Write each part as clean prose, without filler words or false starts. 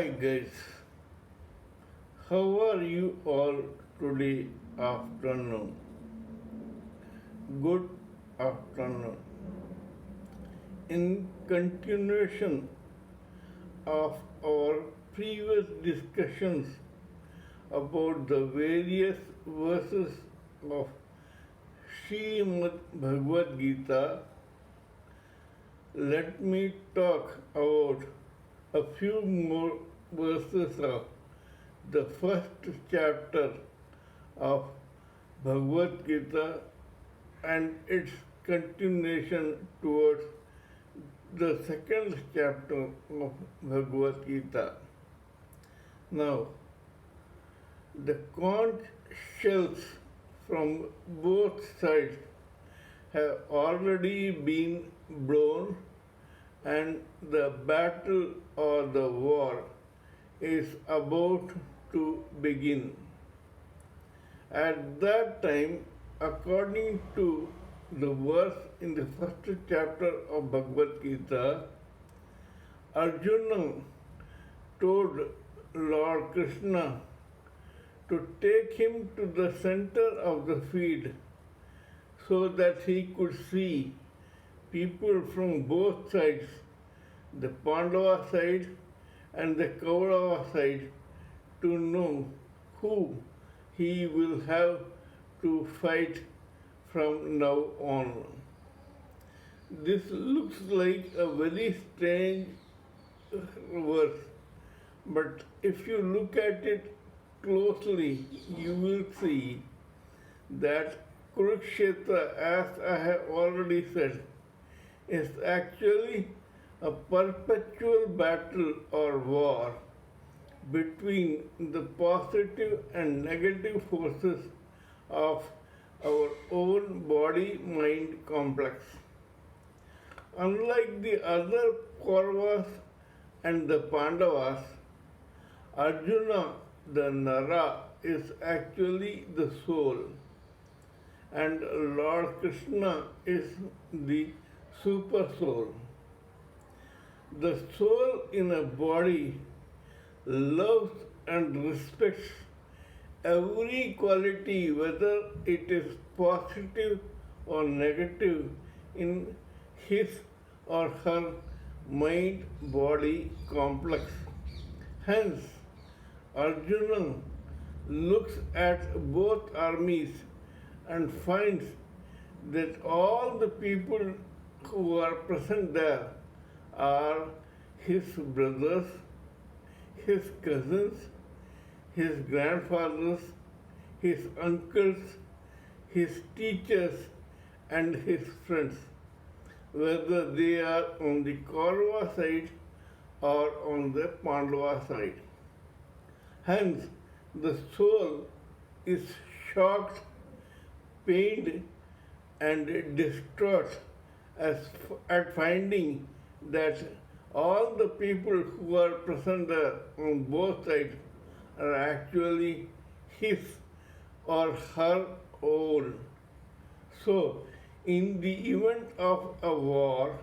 Hi guys, how are you all today afternoon? Good afternoon. In continuation of our previous discussions about the various verses of Srimad Bhagavad Gita, let me talk about a few more verses of the first chapter of Bhagavad Gita and its continuation towards the second chapter of Bhagavad Gita. Now, the conch shells from both sides have already been blown, and the battle or the war is about to begin. At that time, according to the verse in the first chapter of Bhagavad Gita, Arjuna told Lord Krishna to take him to the center of the field so that he could see people from both sides, the Pandava side and the Kaurava side, to know who he will have to fight from now on. This looks like a very strange verse, but if you look at it closely, you will see that Kurukshetra, as I have already said, is actually a perpetual battle or war between the positive and negative forces of our own body-mind complex. Unlike the other Kauravas and the Pandavas, Arjuna, the Nara, is actually the soul, and Lord Krishna is the super soul. The soul in a body loves and respects every quality, whether it is positive or negative, in his or her mind body complex. Hence, Arjuna looks at both armies and finds that all the people who are present there are his brothers, his cousins, his grandfathers, his uncles, his teachers, and his friends, whether they are on the Kaurava side or on the Pandava side. Hence, the soul is shocked, pained, and distraught at finding that all the people who are present there on both sides are actually his or her own. So, in the event of a war,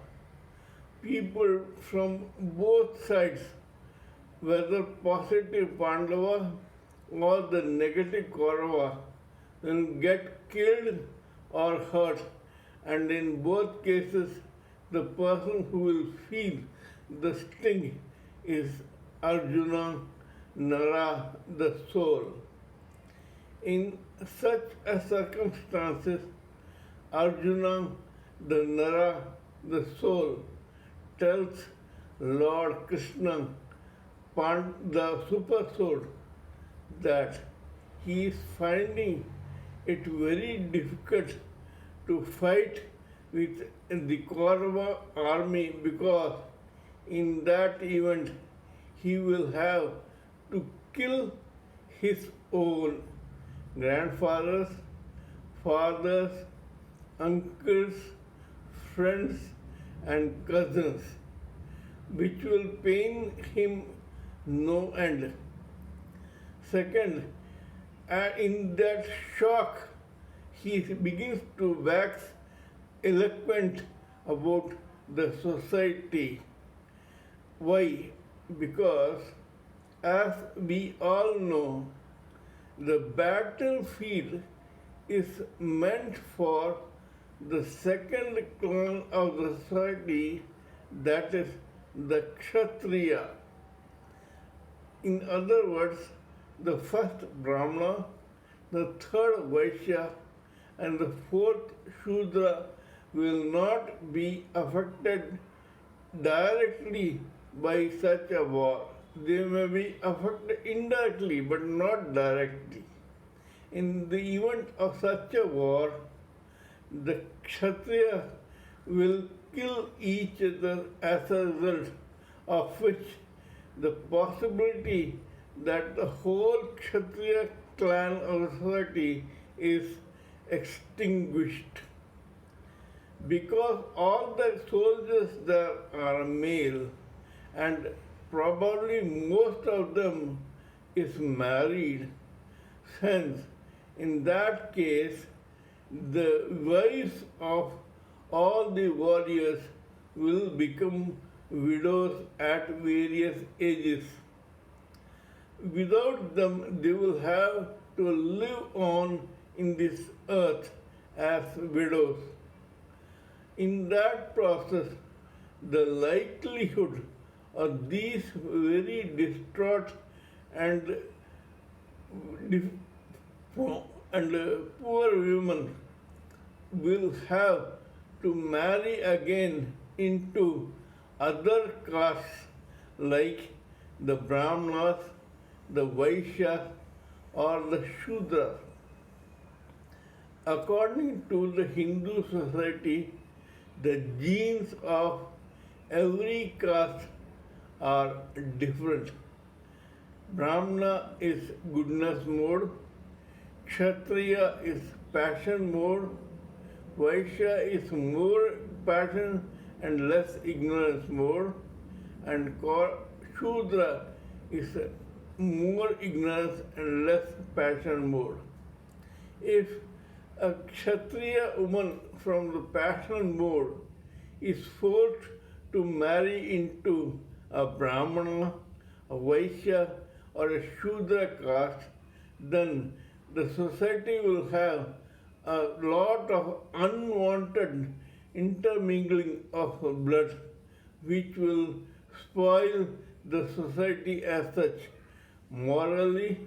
people from both sides, whether positive Pandava or the negative Kaurava, will get killed or hurt, and in both cases, the person who will feel the sting is Arjuna, Nara, the soul. In such a circumstances, Arjuna, the Nara, the soul, tells Lord Krishna, the super soul, that he is finding it very difficult to fight with the Kaurava army, because in that event he will have to kill his own grandfathers, fathers, uncles, friends, and cousins, which will pain him no end. Second, in that shock, he begins to wax eloquent about the society. Why? Because As we all know, the battlefield is meant for the second clan of the society, that is the Kshatriya. In other words, the first Brahmana, the third Vaishya, and the fourth Shudra will not be affected directly by such a war. They may be affected indirectly but not directly. In the event of such a war, the Kshatriya will kill each other as a result of which the possibility that the whole Kshatriya clan of society is extinguished. Because all the soldiers there are male and probably most of them is married, hence in that case the wives of all the warriors will become widows at various ages. Without them, they will have to live on in this earth as widows. In that process, the likelihood of these very distraught and poor women will have to marry again into other castes like the Brahmanas, the Vaishyas, or the Shudras. According to the Hindu society, the genes of every caste are different. Brahmana is goodness mode, Kshatriya is passion mode, Vaishya is more passion and less ignorance mode, and Shudra is more ignorance and less passion mode. If a Kshatriya woman from the passion mode is forced to marry into a Brahmana, a Vaishya, or a Shudra caste, then the society will have a lot of unwanted intermingling of blood, which will spoil the society as such, morally,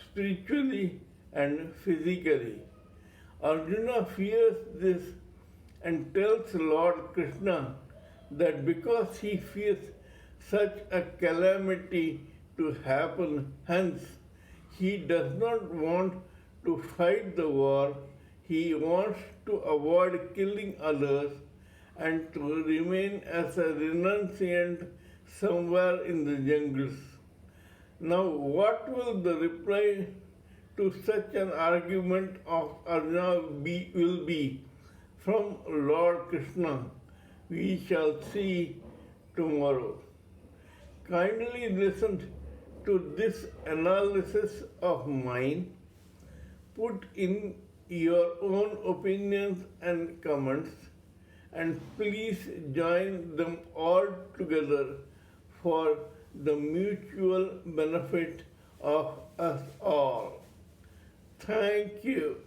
spiritually, and physically. Arjuna fears this and tells Lord Krishna that because he fears such a calamity to happen, hence he does not want to fight the war, he wants to avoid killing others and to remain as a renunciant somewhere in the jungles. Now, what will the reply to such an argument of Arjuna will be from Lord Krishna? We shall see tomorrow. Kindly listen to this analysis of mine. Put in your own opinions and comments, and please join them all together for the mutual benefit of us all. Thank you.